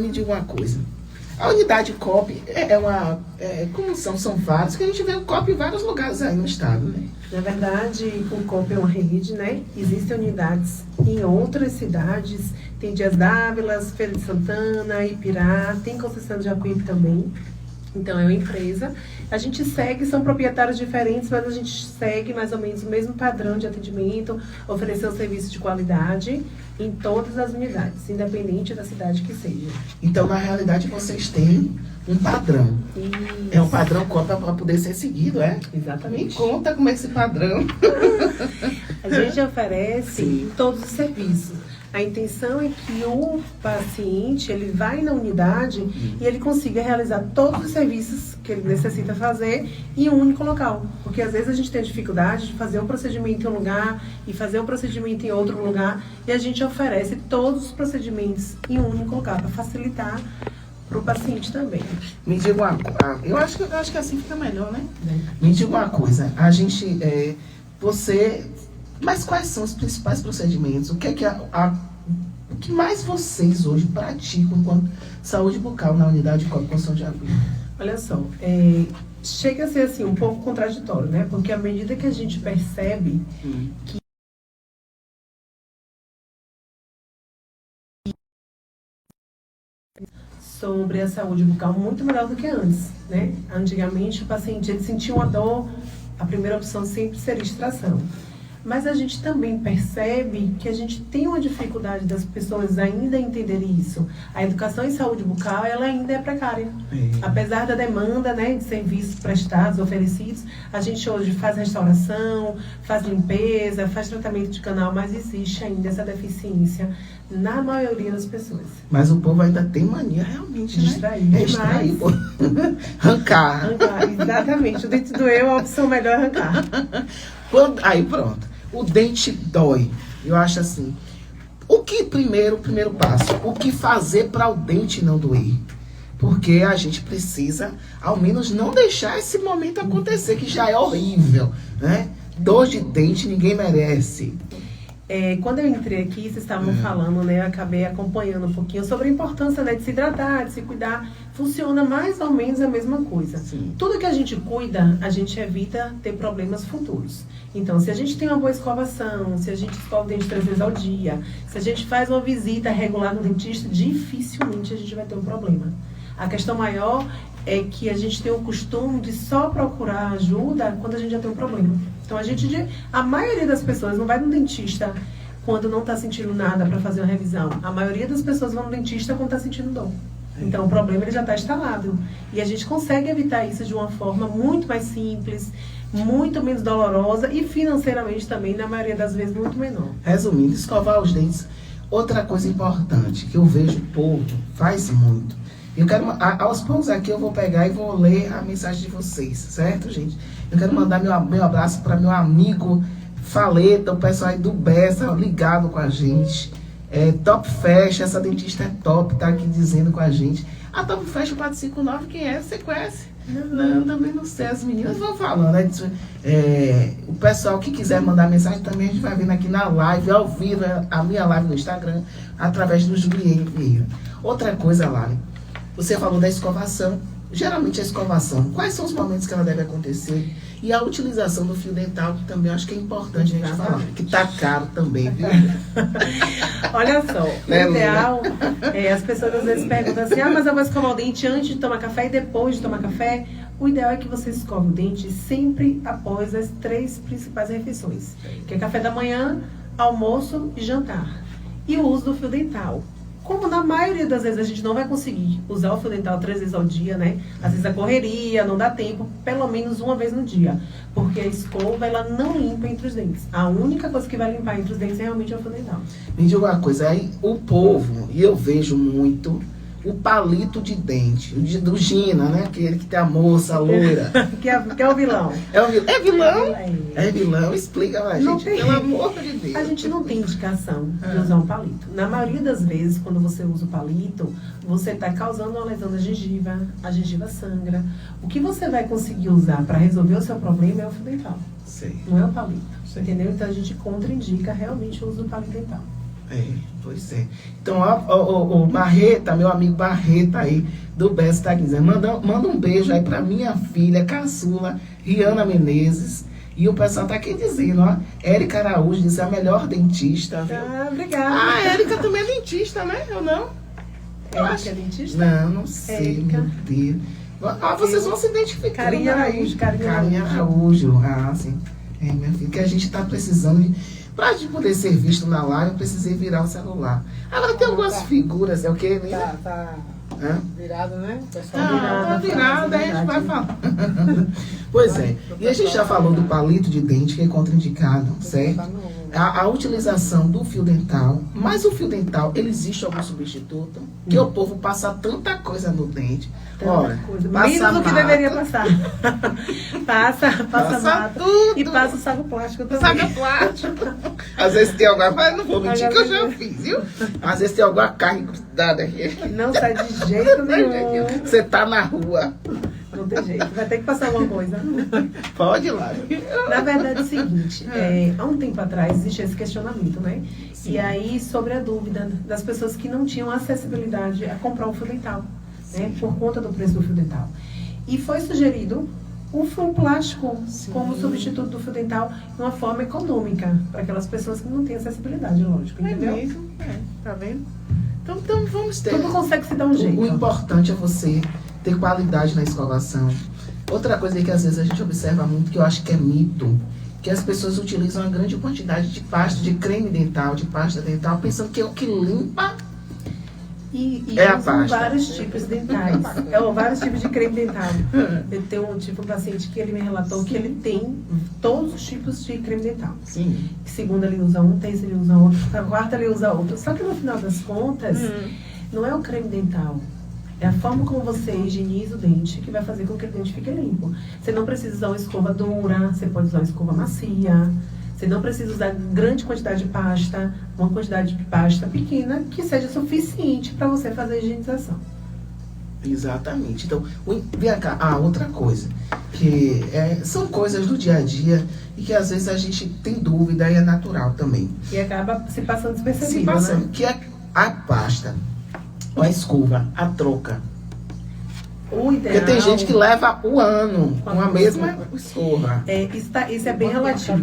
Me diga uma coisa. A unidade COP como são vários, que a gente vê o COP em vários lugares aí no estado, né? Na verdade, o COP é uma rede, né? Existem unidades em outras cidades, tem Dias Dávila, Feira de Santana, Ipirá, tem Conceição de Jacuípe também. Então, é uma empresa. A gente segue, são proprietários diferentes, mas a gente segue mais ou menos o mesmo padrão de atendimento, oferecer um serviço de qualidade em todas as unidades, independente da cidade que seja. Então, na realidade, vocês têm um padrão. Isso. É um padrão para poder ser seguido, é? Exatamente. Me conta como é esse padrão. A gente oferece todos os serviços. A intenção é que o paciente, ele vai na unidade e ele consiga realizar todos os serviços que ele necessita fazer em um único local. Porque às vezes a gente tem dificuldade de fazer um procedimento em um lugar e fazer um procedimento em outro lugar. E a gente oferece todos os procedimentos em um único lugar, para facilitar para o paciente também. Me diga uma coisa, eu acho que assim fica melhor, né? Me diga uma coisa, mas quais são os principais procedimentos? O que mais vocês hoje praticam enquanto saúde bucal na unidade de COP Conceição de Jacuípe? Olha só, chega a ser assim um pouco contraditório, né? Porque à medida que a gente percebe que sobre a saúde bucal muito melhor do que antes, né? Antigamente o paciente ele sentia uma dor, a primeira opção sempre seria extração. Mas a gente também percebe que a gente tem uma dificuldade das pessoas ainda entenderem isso. A educação em saúde bucal, ela ainda é precária. Apesar da demanda, né, de serviços prestados, oferecidos, a gente hoje faz restauração, faz limpeza, faz tratamento de canal, mas existe ainda essa deficiência na maioria das pessoas. Mas o povo ainda tem mania realmente, distrair, né? Distrair, pô. Arrancar. Exatamente. O dente doeu, a opção melhor é arrancar. Aí pronto. O dente dói. Eu acho assim. O primeiro passo, o que fazer para o dente não doer? Porque a gente precisa, ao menos, não deixar esse momento acontecer, que já é horrível, né? Dor de dente ninguém merece. Quando eu entrei aqui, vocês estavam falando, né? Eu acabei acompanhando um pouquinho sobre a importância, né, de se hidratar, de se cuidar. Funciona mais ou menos a mesma coisa. Sim. Tudo que a gente cuida, a gente evita ter problemas futuros. Então, se a gente tem uma boa escovação, se a gente escova o dente 3 vezes ao dia, se a gente faz uma visita regular no dentista, dificilmente a gente vai ter um problema. A questão maior é que a gente tem o costume de só procurar ajuda quando a gente já tem um problema. Então, a maioria das pessoas não vai no dentista quando não está sentindo nada para fazer uma revisão. A maioria das pessoas vão no dentista quando está sentindo dor. Então, o problema ele já está instalado. E a gente consegue evitar isso de uma forma muito mais simples, muito menos dolorosa e financeiramente também, na maioria das vezes, muito menor. Resumindo, escovar os dentes. Outra coisa importante que eu vejo o povo faz muito. Eu quero, aos poucos aqui eu vou pegar e vou ler a mensagem de vocês, certo, gente? Eu quero mandar meu abraço para meu amigo Faleta, o pessoal aí do Bessa, ligado com a gente. Top Fashion, essa dentista é top, tá aqui dizendo com a gente. A Top Fashion 459, quem é? Você conhece? Não, também não sei. As meninas vão falando, né? O pessoal que quiser mandar mensagem também, a gente vai vendo aqui na live, ao vivo, a minha live no Instagram, através do Juliene Vieira. Outra coisa, Lali, você falou da escovação. Geralmente a escovação, quais são os momentos que ela deve acontecer? E a utilização do fio dental, que também acho que é importante a gente falar, que tá caro também, viu? Olha só, o ideal, as pessoas às vezes perguntam assim, mas eu vou escovar o dente antes de tomar café e depois de tomar café? O ideal é que você escove o dente sempre após as 3 principais refeições, que é café da manhã, almoço e jantar. E o uso do fio dental. Como na maioria das vezes a gente não vai conseguir usar o fio dental 3 vezes ao dia, né? Às vezes a correria, não dá tempo, pelo menos uma vez no dia. Porque a escova, ela não limpa entre os dentes. A única coisa que vai limpar entre os dentes é realmente o fio dental. Me diga uma coisa, aí o povo, e eu vejo muito, o palito de dente, do Gina, né? Aquele que tem a moça, a loira. que é o vilão. É vilão? É vilão, explica pra gente, pelo amor de Deus. A gente não tem indicação de usar um palito. Na maioria das vezes, quando você usa o palito, você está causando uma lesão na gengiva, a gengiva sangra. O que você vai conseguir usar para resolver o seu problema é o fio dental. Sei. Não é o palito. Sei. Entendeu? Então a gente contraindica realmente o uso do palito dental. Pois é. Então, o Barreta, meu amigo Barreta aí, do Best, tá dizendo, manda um beijo aí pra minha filha, caçula, Riana Menezes. E o pessoal tá aqui dizendo, ó, Érica Araújo disse, a melhor dentista, viu? Obrigada. A Érica também é dentista, né? Eu não? Érica é dentista? Não sei, Érica. meu Deus. Vocês vão se identificar. Carinha Araújo. Carinha Araújo. Ah, sim. É, minha filha, que a gente tá precisando de... Pra gente poder ser visto na live, eu precisei virar o celular. Agora tem algumas figuras, é o quê, Nina? Tá Hã? virado, né? O pessoal Tá virado, aí a gente vai falar. Pois é. E a gente já falou do palito de dente, que é contraindicado, certo? A utilização do fio dental, mas o fio dental, ele existe algum substituto? Que o povo passa tanta coisa no dente. Ora, menos o que deveria passar. passa mata tudo. e passa o saco plástico também. Saco plástico. Às vezes tem alguma, mas não vou mentir que eu já fiz, viu? Às vezes tem alguma carne grudada aqui. Não sai de jeito nenhum. Você tá na rua. Não tem jeito, vai ter que passar alguma coisa. Pode ir lá. Na verdade é o seguinte, há um tempo atrás existia esse questionamento, né? Sim. E aí, sobre a dúvida das pessoas que não tinham acessibilidade a comprar um fio dental, né? Por conta do preço do fio dental. E foi sugerido o fio plástico como substituto do fio dental de uma forma econômica, para aquelas pessoas que não têm acessibilidade, lógico, entendeu? É mesmo? Tá vendo? Então vamos ter. Tudo consegue se dar um jeito. O importante é você ter qualidade na escovação. Outra coisa que às vezes a gente observa muito, que eu acho que é mito, que as pessoas utilizam uma grande quantidade de pasta, de creme dental, de pasta dental, pensando que é o que limpa. E É a usam pasta. vários tipos dentais. Vários tipos de creme dental. Eu tenho um tipo de paciente que ele me relatou que ele tem todos os tipos de creme dental. Sim. Segunda ele usa um, terça ele usa outro, a quarta ele usa outro. Só que no final das contas, não é o creme dental. É a forma como você higieniza o dente que vai fazer com que o dente fique limpo. Você não precisa usar uma escova dura, você pode usar uma escova macia. Você não precisa usar grande quantidade de pasta, uma quantidade de pasta pequena que seja suficiente para você fazer a higienização. Exatamente. Então, vem cá, outra coisa, que são coisas do dia a dia e que às vezes a gente tem dúvida e é natural também. E acaba se passando despercebido, Se passando, né? que é a pasta, ou a escova, a troca. O ideal... Porque tem gente que leva o ano com a mesma escova. Isso é bem relativo.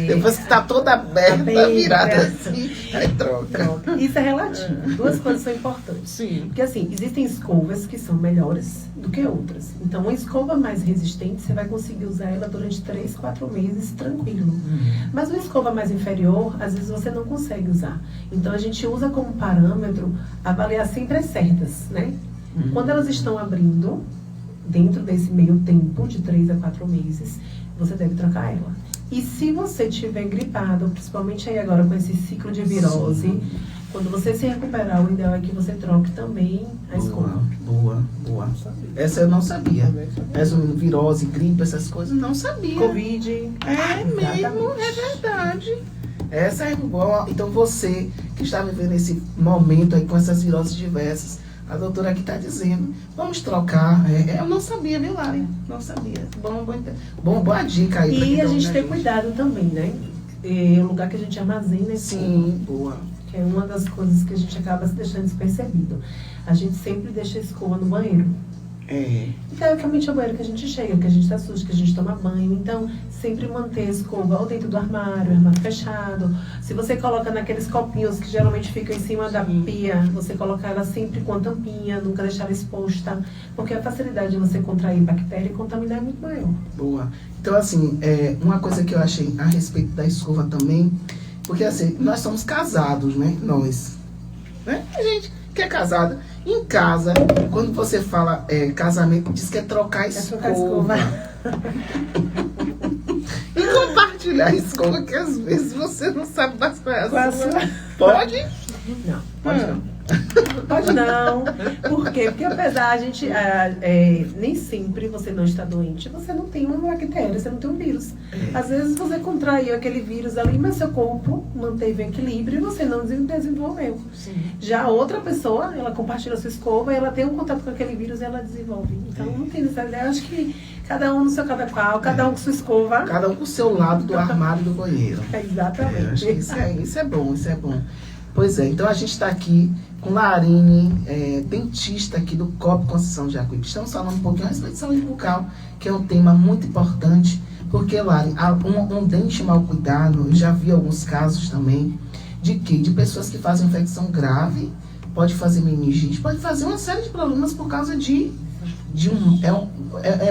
Depois que está toda aberta, virada aberta. assim, aí troca. Isso é relativo. Duas coisas são importantes. Sim. Porque assim, existem escovas que são melhores do que outras. Então, uma escova mais resistente, você vai conseguir usar ela durante 3, 4 meses tranquilo. Mas uma escova mais inferior, às vezes você não consegue usar. Então, a gente usa como parâmetro avaliar sempre as cerdas, né? Quando elas estão abrindo, dentro desse meio tempo, de 3 a 4 meses, você deve trocar ela. E se você estiver gripado, principalmente aí agora com esse ciclo de virose, quando você se recuperar, o ideal é que você troque também a escova. Boa. Essa eu não sabia. Essa virose, gripe, essas coisas, não sabia. Covid. É mesmo, é verdade. Essa é boa. Então você que está vivendo esse momento aí com essas viroses diversas, a doutora aqui está dizendo, vamos trocar. Eu não sabia, viu, Lari? Não sabia. Boa dica aí. E a gente tem cuidado também, né? O lugar que a gente armazena. Sim, boa. Que é uma das coisas que a gente acaba se deixando despercebido. A gente sempre deixa a escova no banheiro. E teoricamente é o banheiro que a gente chega, que a gente tá sujo, que a gente toma banho. Então, sempre manter a escova ou dentro do armário fechado. Se você coloca naqueles copinhos que geralmente ficam em cima da pia, você colocar ela sempre com a tampinha, nunca deixar ela exposta. Porque a facilidade de você contrair bactéria e contaminar é muito maior. Boa. Então, assim, uma coisa que eu achei a respeito da escova também, porque assim, nós somos casados, né? Nós. Né? A gente que é casada. Em casa, quando você fala casamento, diz que é trocar a escova. E compartilhar a escova, que às vezes você não sabe das coisas. Pode? Não, pode não. Pode não. Por quê? Porque apesar a gente nem sempre você não está doente, você não tem uma bactéria, você não tem um vírus. Às vezes você contraiu aquele vírus ali, mas seu corpo manteve o equilíbrio e você não desenvolveu. Sim. Já outra pessoa, ela compartilha a sua escova, ela tem um contato com aquele vírus e ela desenvolve. Então não tem necessidade. Eu acho que cada um no seu cada qual, cada um com sua escova. Cada um com o seu lado do armário do banheiro. Exatamente. Eu acho que isso é bom, isso é bom. Pois é, então a gente está aqui com Larine, dentista aqui do COP Conceição de Jacuípe. Estamos falando um pouquinho a respeito de saúde bucal, que é um tema muito importante, porque, Larine, um dente mal cuidado, eu já vi alguns casos também, de pessoas que fazem infecção grave, pode fazer meningite, pode fazer uma série de problemas por causa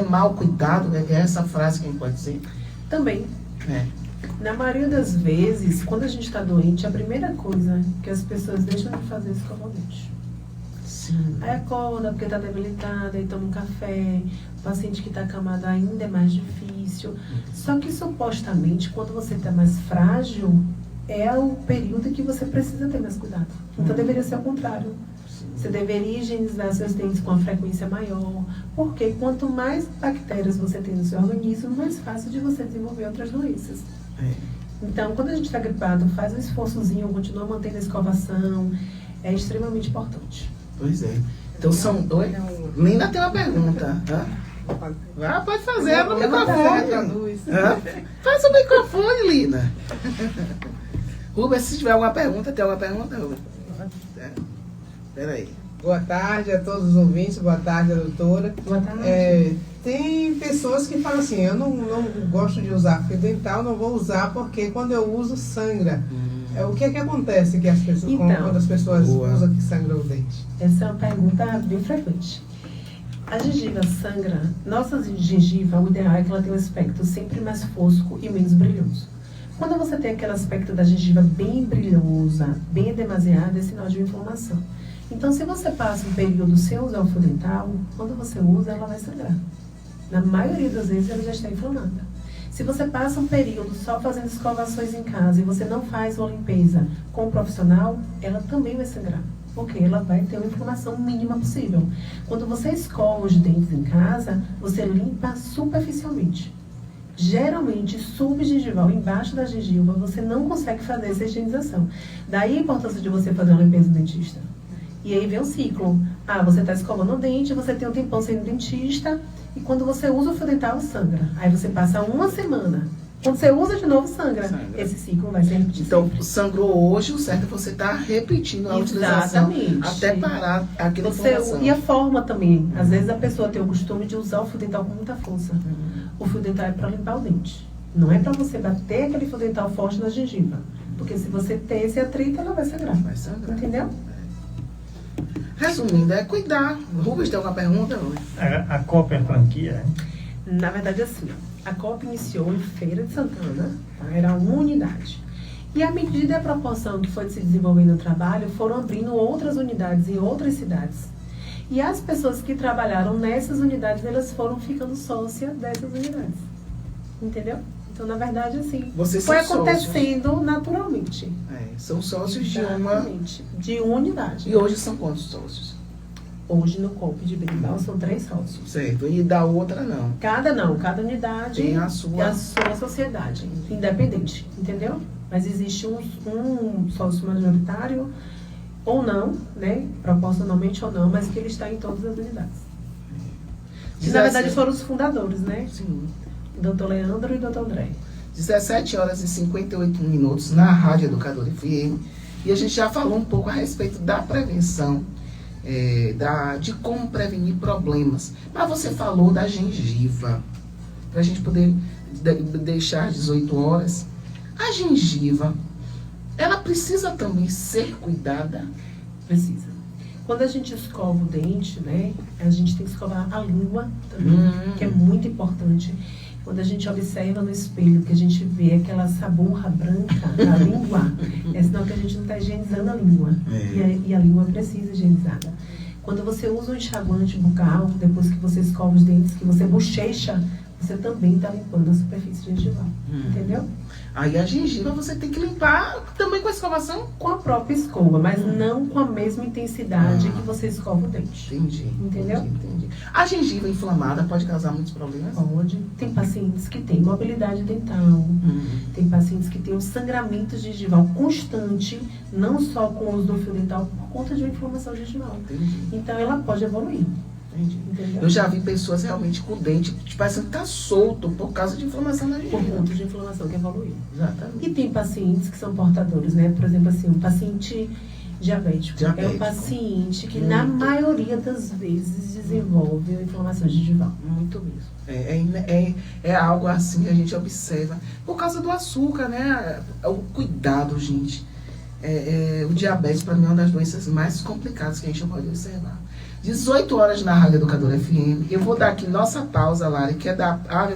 mal cuidado, é essa frase que a gente pode dizer? Também. Na maioria das vezes, quando a gente está doente, a primeira coisa que as pessoas deixam de fazer é escovar o dente. Sim. Aí acorda porque está debilitada, aí toma um café, o paciente que está acamado ainda é mais difícil. Só que supostamente, quando você está mais frágil, é o período que você precisa ter mais cuidado. Então deveria ser o contrário. Você deveria higienizar seus dentes com uma frequência maior, porque quanto mais bactérias você tem no seu organismo, mais fácil de você desenvolver outras doenças. Então, quando a gente está gripado, faz um esforçozinho, continua mantendo a escovação, é extremamente importante. Pois é. Então Lina tem uma pergunta. Pode fazer, abre o microfone. Faz o microfone, Lina. Rubens, se tiver alguma pergunta, tem alguma pergunta, Rubens? Peraí. Boa tarde a todos os ouvintes, boa tarde, doutora. Boa tarde. Tem pessoas que falam assim, eu não gosto de usar fio dental, não vou usar porque quando eu uso sangra. O que é que acontece que as pessoas, quando as pessoas usam que sangra o dente? Essa é uma pergunta bem frequente. A gengiva sangra, nossa gengiva, o ideal é que ela tenha um aspecto sempre mais fosco e menos brilhoso. Quando você tem aquele aspecto da gengiva bem brilhosa, bem demasiada, é sinal de inflamação. Então, se você passa um período sem usar o fio dental, quando você usa, ela vai sangrar. Na maioria das vezes, ela já está inflamada. Se você passa um período só fazendo escovações em casa e você não faz uma limpeza com o profissional, ela também vai sangrar, porque ela vai ter uma inflamação mínima possível. Quando você escova os dentes em casa, você limpa superficialmente. Geralmente, subgengival, embaixo da gengiva, você não consegue fazer essa higienização. Daí a importância de você fazer uma limpeza do dentista. E aí vem o ciclo. Você está escovando o dente, você tem um tempão sem dentista, e quando você usa o fio dental, sangra. Aí você passa uma semana. Quando você usa de novo, sangra. Esse ciclo vai ser repetido. Então, sempre. sangrou hoje, o certo é você estar repetindo a utilização até parar aquela inflamação. E a forma também. Às vezes a pessoa tem o costume de usar o fio dental com muita força. O fio dental é para limpar o dente. Não é para você bater aquele fio dental forte na gengiva. Porque se você ter esse atrito, ela vai sangrar. Vai sangrar. Entendeu? Resumindo, é cuidar. Rubens, tem alguma pergunta? A COP é franquia? Na verdade, assim, a COP iniciou em Feira de Santana, tá? Era uma unidade. E à medida da proporção que foi se desenvolvendo o trabalho, foram abrindo outras unidades em outras cidades. E as pessoas que trabalharam nessas unidades, elas foram ficando sócias dessas unidades. Entendeu? Então, na verdade, assim, Vocês foi são acontecendo sócios. naturalmente. São sócios de uma... Exatamente. De uma unidade. E hoje são quantos sócios? Hoje no COP de Berimbau são 3 sócios. Certo. E da outra não. Cada unidade Tem a sua sociedade, independente, entendeu? Mas existe um sócio majoritário, ou não, né? Proporcionalmente ou não, mas que ele está em todas as unidades. Que, na verdade, foram os fundadores, né? Sim. Dr. Leandro e Dr. André. 17h58 na Rádio Educador FM. E a gente já falou um pouco a respeito da prevenção, de como prevenir problemas. Mas você falou da gengiva, para a gente poder deixar às 18 horas. A gengiva, ela precisa também ser cuidada? Precisa. Quando a gente escova o dente, né, a gente tem que escovar a língua também, que é muito importante. Quando a gente observa no espelho, que a gente vê aquela saburra branca na língua, é sinal que a gente não está higienizando a língua. E a língua precisa higienizada. Quando você usa um enxaguante bucal, depois que você escova os dentes, que você bochecha, você também está limpando a superfície gengival. Entendeu? Aí a gengiva você tem que limpar também com a escovação? Com a própria escova, mas não com a mesma intensidade que você escova o dente. Entendi. Entendeu? Entendi. A gengiva inflamada pode causar muitos problemas? Pode. Tem pacientes que têm mobilidade dental, tem pacientes que têm um sangramento gengival constante, não só com o uso do fio dental, por conta de uma inflamação gengival. Entendi. Então ela pode evoluir. Entendi. Entendeu? Eu já vi pessoas realmente com o dente, parecendo que tá solto por causa de inflamação na Por gengiva. conta de inflamação que evoluiu. Exatamente. E tem pacientes que são portadores, né? Por exemplo, assim, um paciente diabético. É um paciente que, na maioria das vezes, desenvolve uma inflamação gengival. Muito mesmo. É algo assim que a gente observa. Por causa do açúcar, né? O cuidado, gente. O diabetes, para mim, é uma das doenças mais complicadas que a gente pode observar. 18 horas na Rádio Educadora FM. Eu vou dar aqui nossa pausa, Lari, que é da